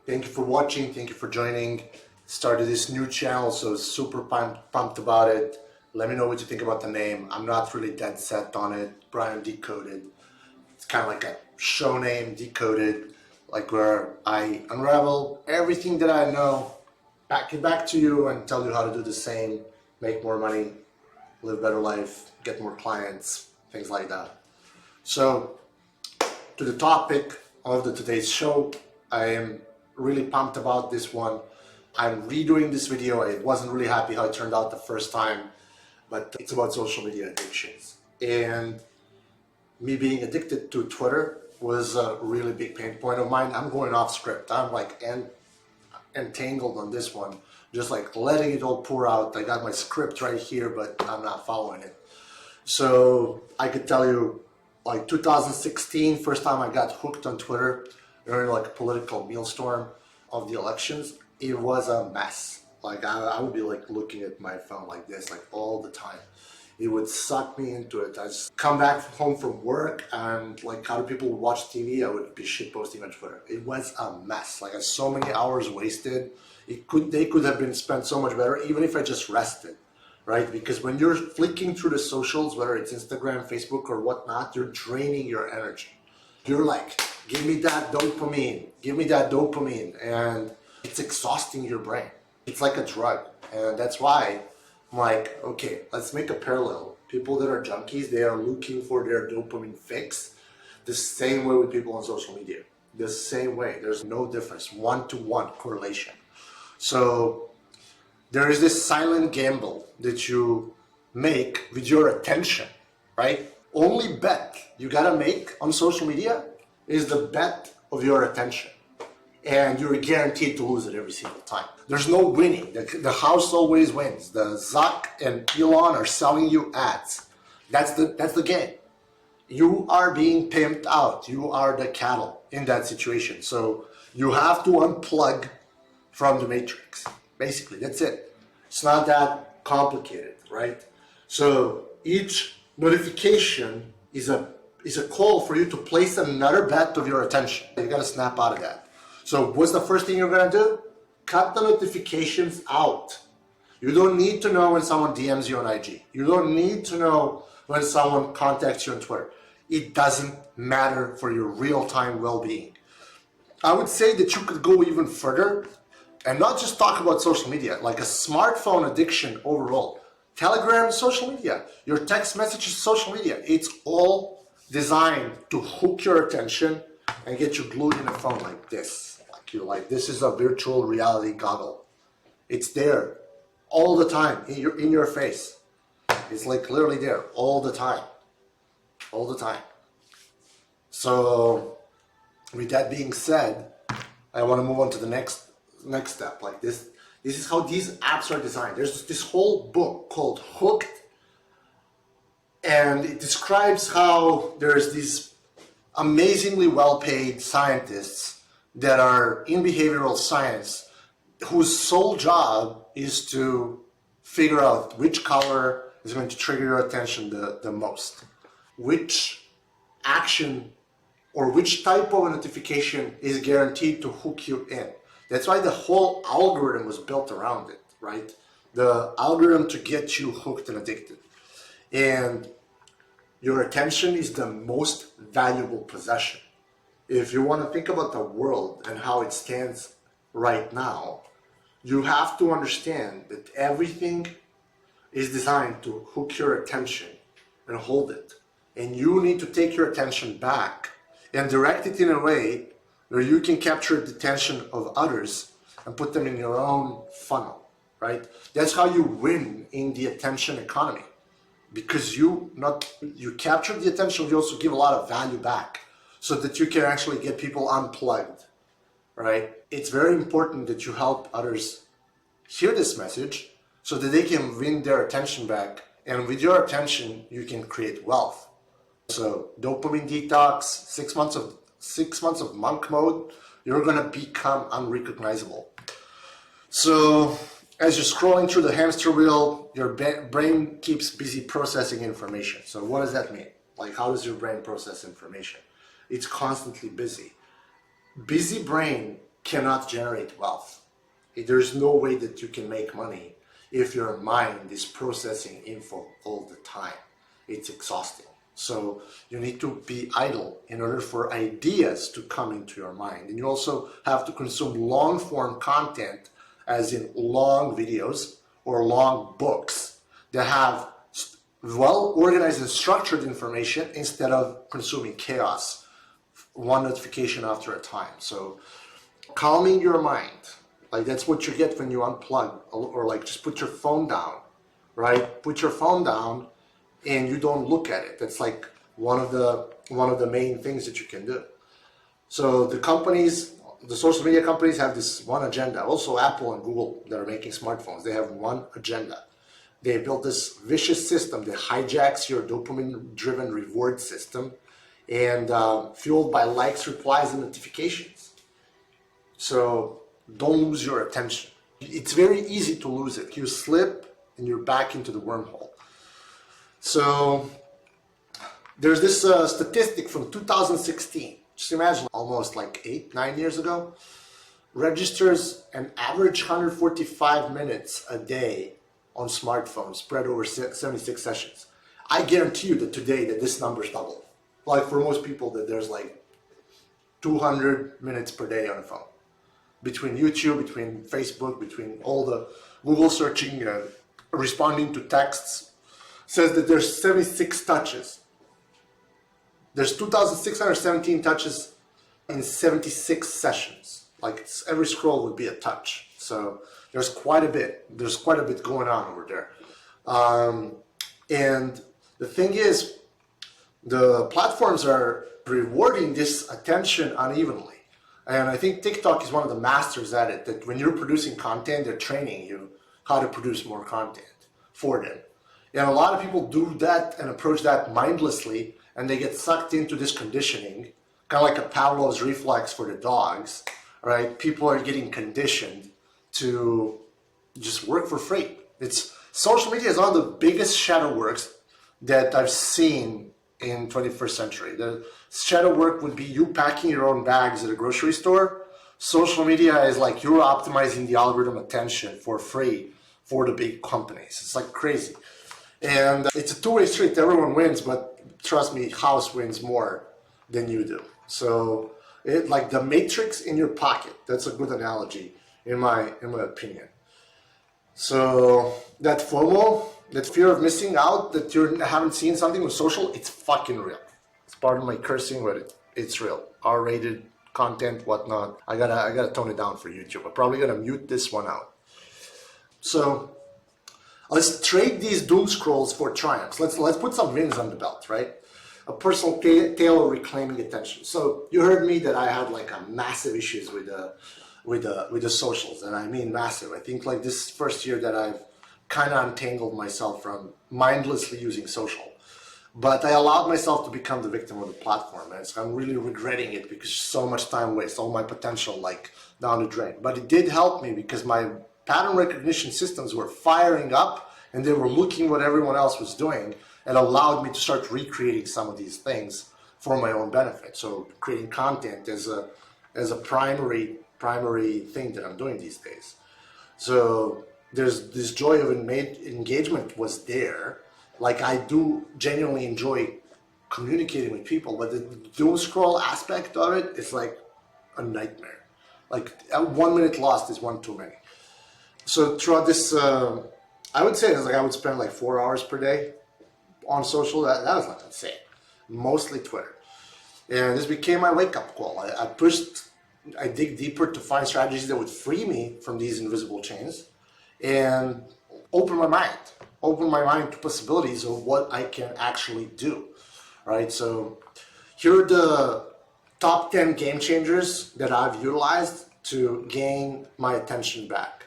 Thank you for watching. Thank you for joining. Started this new channel, so super pumped about it. Let me know what you think about the name. I'm not really dead set on it. Brian Decoded. It's kind of like a show name, Decoded, like where I unravel everything that I know, back it back to you and tell you how to do the same, make more money, live a better life, get more clients, things like that. So to the topic of today's show, I am really pumped about this one. I'm redoing this video. I wasn't really happy how it turned out the first time, but it's about social media addictions. And me being addicted to Twitter was a really big pain point of mine. I'm going off script. I'm like entangled on this one, just like letting it all pour out. I got my script right here, but I'm not following it. So I could tell you, like 2016, first time I got hooked on Twitter during like a political maelstrom of the elections, it was a mess. Like I would be like looking at my phone like this, like all the time. It would suck me into it. I just come back home from work and like how do people watch TV? I would be shit posting on Twitter. It was a mess. Like so many hours wasted. They could have been spent so much better, even if I just rested, right? Because when you're flicking through the socials, whether it's Instagram, Facebook, or whatnot, you're draining your energy. You're like, give me that dopamine, give me that dopamine, and it's exhausting your brain. It's like a drug, and that's why I'm like, okay, let's make a parallel. People that are junkies, they are looking for their dopamine fix the same way with people on social media. The same way. There's no difference, one-to-one correlation. So there is this silent gamble that you make with your attention, right? Only bet you gotta make on social media is the bet of your attention. And you're guaranteed to lose it every single time. There's no winning. The house always wins. The Zuck and Elon are selling you ads. That's the game. You are being pimped out. You are the cattle in that situation. So you have to unplug from the matrix. Basically, that's it. It's not that complicated, right? So each notification is a call for you to place another bet of your attention. You gotta snap out of that. So what's the first thing you're gonna do? Cut the notifications out. You don't need to know when someone DMs you on IG. You don't need to know when someone contacts you on Twitter. It doesn't matter for your real-time well-being. I would say that you could go even further and not just talk about social media, like a smartphone addiction overall. Telegram, social media. Your text messages, social media. It's all designed to hook your attention and get you glued in a phone like this. Like this is a virtual reality goggle. It's there all the time in your face. It's like literally there all the time. All the time. So with that being said, I want to move on to the next step. Like this is how these apps are designed. There's this whole book called Hooked, and it describes how there's these amazingly well-paid scientists that are in behavioral science whose sole job is to figure out which color is going to trigger your attention the most, which action or which type of a notification is guaranteed to hook you in. That's why the whole algorithm was built around it, right? The algorithm to get you hooked and addicted. And your attention is the most valuable possession. If you want to think about the world and how it stands right now, you have to understand that everything is designed to hook your attention and hold it. And you need to take your attention back and direct it in a way where you can capture the attention of others and put them in your own funnel, right? That's how you win in the attention economy. Because you capture the attention, you also give a lot of value back so that you can actually get people unplugged, right? It's very important that you help others hear this message so that they can win their attention back. And with your attention, you can create wealth. So dopamine detox, 6 months of monk mode, you're gonna become unrecognizable. So as you're scrolling through the hamster wheel, your brain keeps busy processing information. So what does that mean? Like, how does your brain process information? It's constantly busy. Busy brain cannot generate wealth. There's no way that you can make money if your mind is processing info all the time. It's exhausting. So you need to be idle in order for ideas to come into your mind. And you also have to consume long form content, as in long videos or long books that have well organized and structured information instead of consuming chaos, one notification after a time. So calming your mind, like that's what you get when you unplug, or like just put your phone down, right? Put your phone down and you don't look at it. That's like one of the main things that you can do. So the companies, the social media companies have this one agenda. Also Apple and Google that are making smartphones, they have one agenda. They built this vicious system that hijacks your dopamine-driven reward system and fueled by likes, replies, and notifications. So don't lose your attention. It's very easy to lose it. You slip and you're back into the wormhole. So there's this statistic from 2016. Just imagine, almost like 8-9 years ago, registers an average 145 minutes a day on smartphones spread over 76 sessions. I guarantee you that today that this number's double. Like for most people, that there's like 200 minutes per day on a phone. Between YouTube, between Facebook, between all the Google searching, responding to texts, says that there's 76 touches. There's 2,617 touches in 76 sessions. Like every scroll would be a touch. So there's quite a bit. There's quite a bit going on over there. And the thing is, the platforms are rewarding this attention unevenly. And I think TikTok is one of the masters at it, that when you're producing content, they're training you how to produce more content for them. And a lot of people do that and approach that mindlessly, and they get sucked into this conditioning, kind of like a Pavlov's reflex for the dogs, right? People are getting conditioned to just work for free. Social media is one of the biggest shadow works that I've seen in 21st century. The shadow work would be you packing your own bags at a grocery store. Social media is like you're optimizing the algorithm attention for free for the big companies. It's like crazy. And it's a two-way street. Everyone wins, but trust me, house wins more than you do. So like the matrix in your pocket. That's a good analogy in my opinion. So that FOMO, that fear of missing out, that you haven't seen something with social, it's fucking real. It's part of my cursing, but it's real. R-rated content, whatnot. I gotta tone it down for YouTube. I'm probably gonna mute this one out. So let's trade these doom scrolls for triumphs. Let's put some wins on the belt, right? A personal tale of reclaiming attention. So you heard me that I had like a massive issues with the socials, and I mean massive. I think like this first year that I've kind of untangled myself from mindlessly using social, but I allowed myself to become the victim of the platform, and so I'm really regretting it because so much time waste, all my potential like down the drain. But it did help me because my pattern recognition systems were firing up and they were looking what everyone else was doing, and allowed me to start recreating some of these things for my own benefit. So creating content as a primary thing that I'm doing these days. So there's this joy of engagement was there. Like I do genuinely enjoy communicating with people, but the doom scroll aspect of it is like a nightmare. Like 1 minute lost is one too many. So throughout this, I would say it's like I would spend like 4 hours per day on social. That was not insane. Mostly Twitter. And this became my wake-up call. I dig deeper to find strategies that would free me from these invisible chains and open my mind to possibilities of what I can actually do, right? So here are the top 10 game changers that I've utilized to gain my attention back.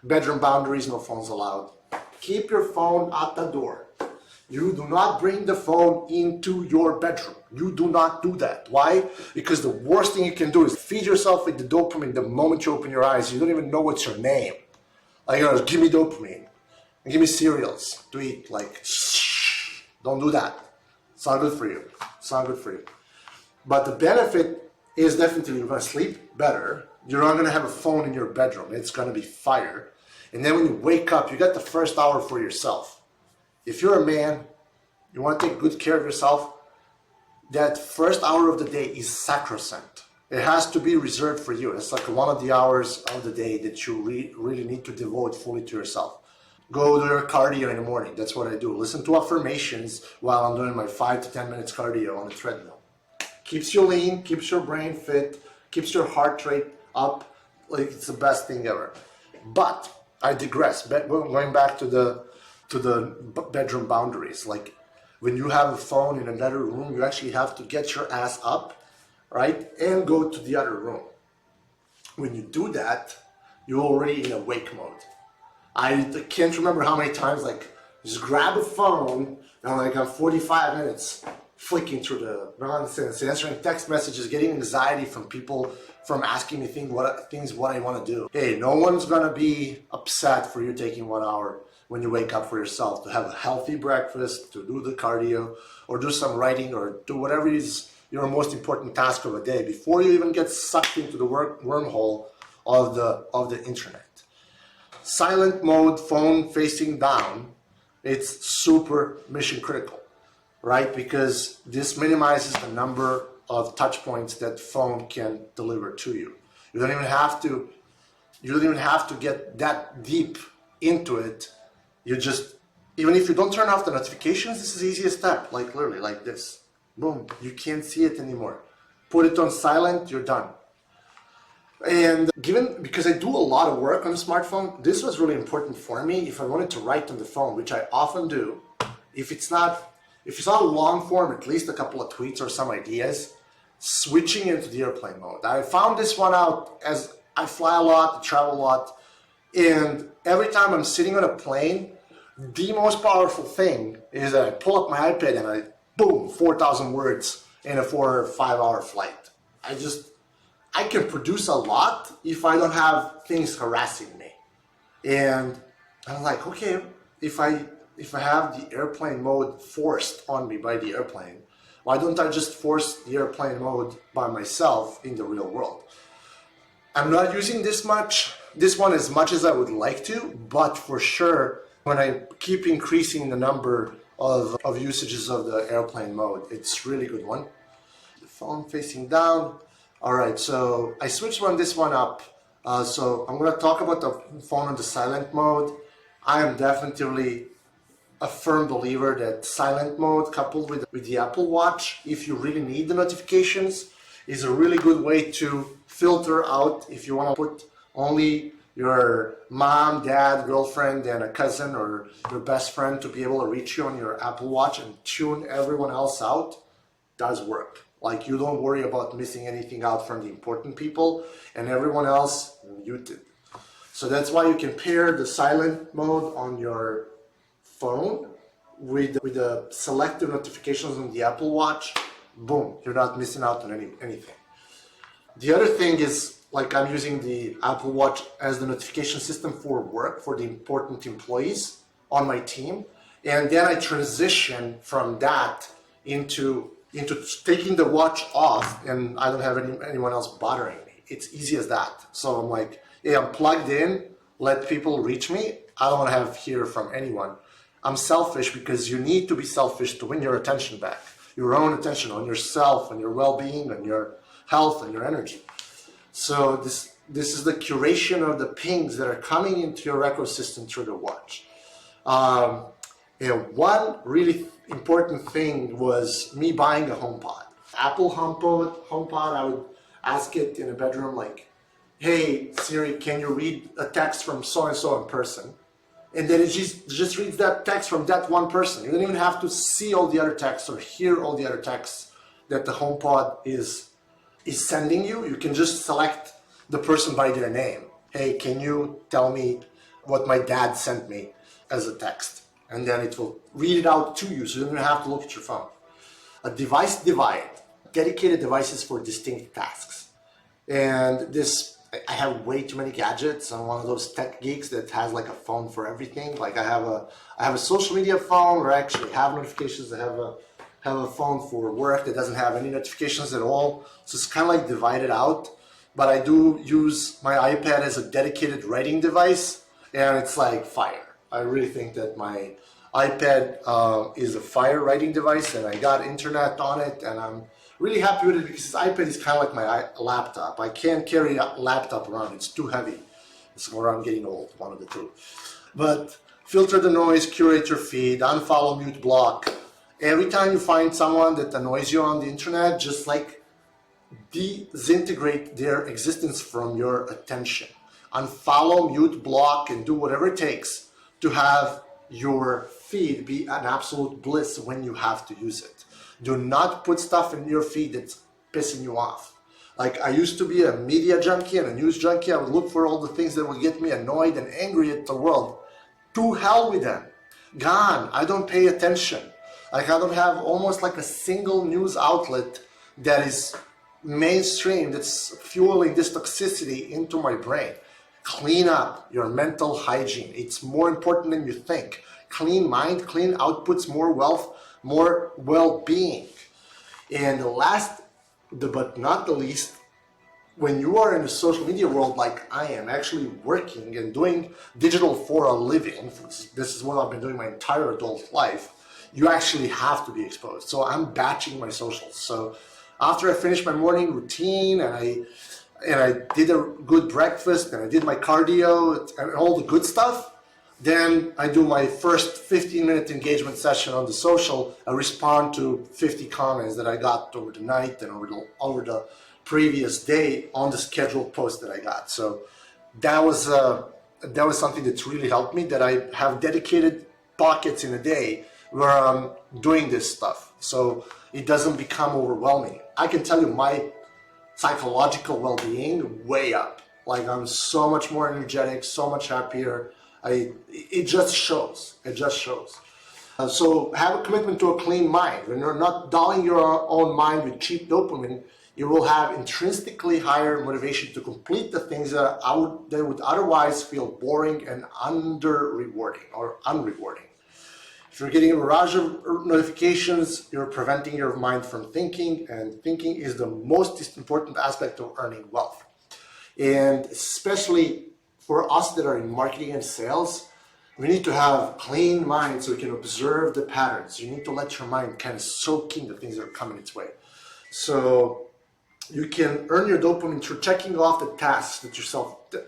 Bedroom boundaries, no phones allowed. Keep your phone at the door. You do not bring the phone into your bedroom. You do not do that. Why? Because the worst thing you can do is feed yourself with the dopamine the moment you open your eyes. You don't even know what's your name. Like, give me dopamine. Give me cereals to eat. Like, shh, don't do that. It's not good for you. It's not good for you. But the benefit is definitely you're going to sleep better. You're not going to have a phone in your bedroom. It's going to be fire. And then when you wake up, you got the first hour for yourself. If you're a man, you want to take good care of yourself, that first hour of the day is sacrosanct. It has to be reserved for you. It's like one of the hours of the day that you really need to devote fully to yourself. Go do your cardio in the morning. That's what I do. Listen to affirmations while I'm doing my 5 to 10 minutes cardio on the treadmill. Keeps you lean, keeps your brain fit, keeps your heart rate up. Like, it's the best thing ever. But I digress. Going back to the bedroom boundaries. Like, when you have a phone in another room, you actually have to get your ass up, right, and go to the other room. When you do that, you're already in awake mode. I can't remember how many times, like, just grab a phone and like I'm 45 minutes flicking through the nonsense, answering text messages, getting anxiety from people from asking me things what I want to do. Hey, no one's gonna be upset for you taking 1 hour when you wake up for yourself to have a healthy breakfast, to do the cardio, or do some writing, or do whatever is your most important task of a day before you even get sucked into the wormhole of the internet. Silent mode, phone facing down, it's super mission critical, right? Because this minimizes the number of touch points that phone can deliver to you. You don't even have to get that deep into it. You just, even if you don't turn off the notifications, this is the easiest step, like literally like this. Boom, you can't see it anymore. Put it on silent, you're done. And because I do a lot of work on the smartphone, this was really important for me if I wanted to write on the phone, which I often do. If it's not long form, at least a couple of tweets or some ideas, switching into the airplane mode. I found this one out as I fly a lot, I travel a lot, and every time I'm sitting on a plane, the most powerful thing is that I pull up my iPad and I, boom, 4,000 words in a 4 or 5 hour flight. I can produce a lot if I don't have things harassing me. And I'm like, okay, if I have the airplane mode forced on me by the airplane, why don't I just force the airplane mode by myself in the real world? I'm not using this one as much as I would like to, but for sure, when I keep increasing the number of usages of the airplane mode, it's really good one. The phone facing down. All right, so I switched this one up. So I'm gonna talk about the phone on the silent mode. I am definitely a firm believer that silent mode coupled with the Apple Watch, if you really need the notifications, is a really good way to filter out if you want to put only your mom, dad, girlfriend, and a cousin or your best friend to be able to reach you on your Apple Watch and tune everyone else out. Does work. Like, you don't worry about missing anything out from the important people, and everyone else muted. So that's why you can pair the silent mode on your phone with the selective notifications on the Apple Watch. Boom, you're not missing out on anything. The other thing is, like, I'm using the Apple Watch as the notification system for work, for the important employees on my team. And then I transition from that into taking the watch off, and I don't have anyone else bothering me. It's easy as that. So I'm like, hey, I'm plugged in, let people reach me. I don't want to have hear from anyone. I'm selfish because you need to be selfish to win your attention back. Your own attention on yourself, on your well-being, on your health, and your energy. So this is the curation of the pings that are coming into your ecosystem through the watch. One really important thing was me buying a HomePod. Apple HomePod, I would ask it in a bedroom like, hey Siri, can you read a text from so-and-so in person? And then it just reads that text from that one person. You don't even have to see all the other texts or hear all the other texts that the HomePod is sending you. You can just select the person by their name. Hey, can you tell me what my dad sent me as a text? And then it will read it out to you, so you don't even have to look at your phone. A device divide, dedicated devices for distinct tasks. And I have way too many gadgets. I'm one of those tech geeks that has like a phone for everything. Like I have a social media phone where I actually have notifications. I have a phone for work that doesn't have any notifications at all. So it's kind of like divided out. but I do use my iPad as a dedicated writing device, and it's like fire. I really think that my iPad is a fire writing device, and I got internet on it, and I'm really happy with it because this iPad is kind of like my laptop. I can't carry a laptop around, it's too heavy. It's where I'm getting old, one of the two. But filter the noise, curate your feed, unfollow, mute, block. Every time you find someone that annoys you on the internet, just like disintegrate their existence from your attention. Unfollow, mute, block, and do whatever it takes to have your feed be an absolute bliss when you have to use it. Do not put stuff in your feed that's pissing you off. Like, I used to be a media junkie and a news junkie. I would look for all the things that would get me annoyed and angry at the world. To hell with them. Gone. I don't pay attention. Like, I don't have almost like a single news outlet that is mainstream, that's fueling this toxicity into my brain. Clean up your mental hygiene. It's more important than you think. Clean mind, clean outputs, more wealth, more well-being. And last but not the least, when you are in the social media world like I am, actually working and doing digital for a living, this is what I've been doing my entire adult life, you actually have to be exposed. So I'm batching my socials. So after I finish my morning routine and I did a good breakfast and I did my cardio and all the good stuff, then I do my first 15-minute engagement session on the social. I respond to 50 comments that I got over the night and over the previous day on the scheduled post that I got. So that was something that's really helped me, that I have dedicated pockets in a day where I'm doing this stuff, so it doesn't become overwhelming. I can tell you my psychological well-being way up. Like, I'm so much more energetic, so much happier. It just shows. It just shows. So have a commitment to a clean mind. When you're not dulling your own mind with cheap dopamine, you will have intrinsically higher motivation to complete the things that would otherwise feel boring and under-rewarding or unrewarding. If you're getting a barrage of notifications, you're preventing your mind from thinking, and thinking is the most important aspect of earning wealth. And especially for us that are in marketing and sales, we need to have clean minds so we can observe the patterns. You need to let your mind kind of soak in the things that are coming its way. So you can earn your dopamine through checking off the tasks that you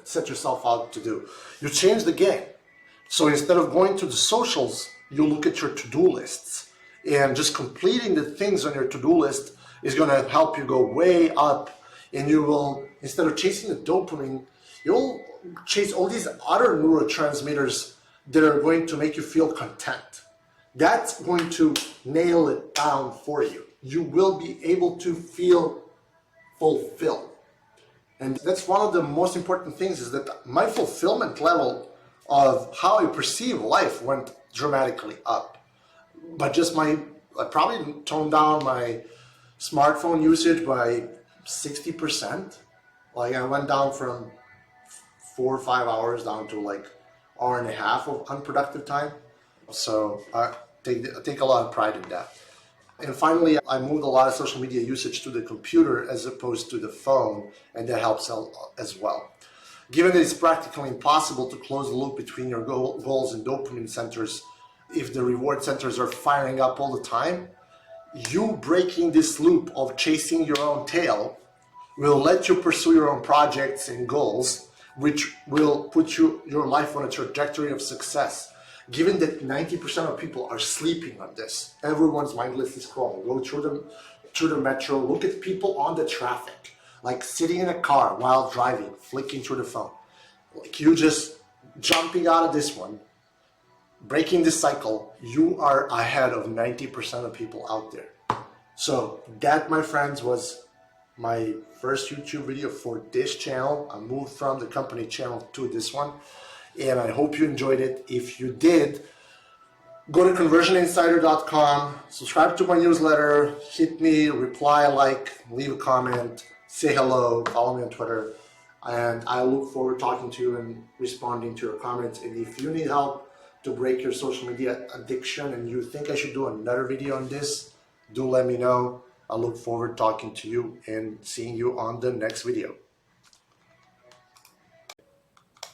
set yourself out to do. You change the game. So instead of going to the socials, you look at your to-do lists, and just completing the things on your to-do list is going to help you go way up, and you will, instead of chasing the dopamine, you'll chase all these other neurotransmitters that are going to make you feel content. That's going to nail it down for you. You will be able to feel fulfilled. And that's one of the most important things, is that my fulfillment level of how I perceive life went dramatically up. But I probably toned down my smartphone usage by 60%. Like, I went down from 4 or 5 hours down to like hour and a half of unproductive time. So I take a lot of pride in that. And finally, I moved a lot of social media usage to the computer as opposed to the phone, and that helps as well. Given that it's practically impossible to close the loop between your goals and dopamine centers, if the reward centers are firing up all the time, you breaking this loop of chasing your own tail will let you pursue your own projects and goals, which will put your life on a trajectory of success. Given that 90% of people are sleeping on this, everyone's mindlessly scrolling. Go through the metro, look at people on the traffic, like sitting in a car while driving, flicking through the phone. Like, you just jumping out of this one, breaking this cycle, you are ahead of 90% of people out there. So that, my friends, was my first YouTube video for this channel. I moved from the company channel to this one, and I hope you enjoyed it. If you did, go to conversioninsider.com, subscribe to my newsletter, hit me, reply, like, leave a comment, say hello, follow me on Twitter, and I look forward to talking to you and responding to your comments. And if you need help to break your social media addiction and you think I should do another video on this, do let me know. I look forward to talking to you and seeing you on the next video.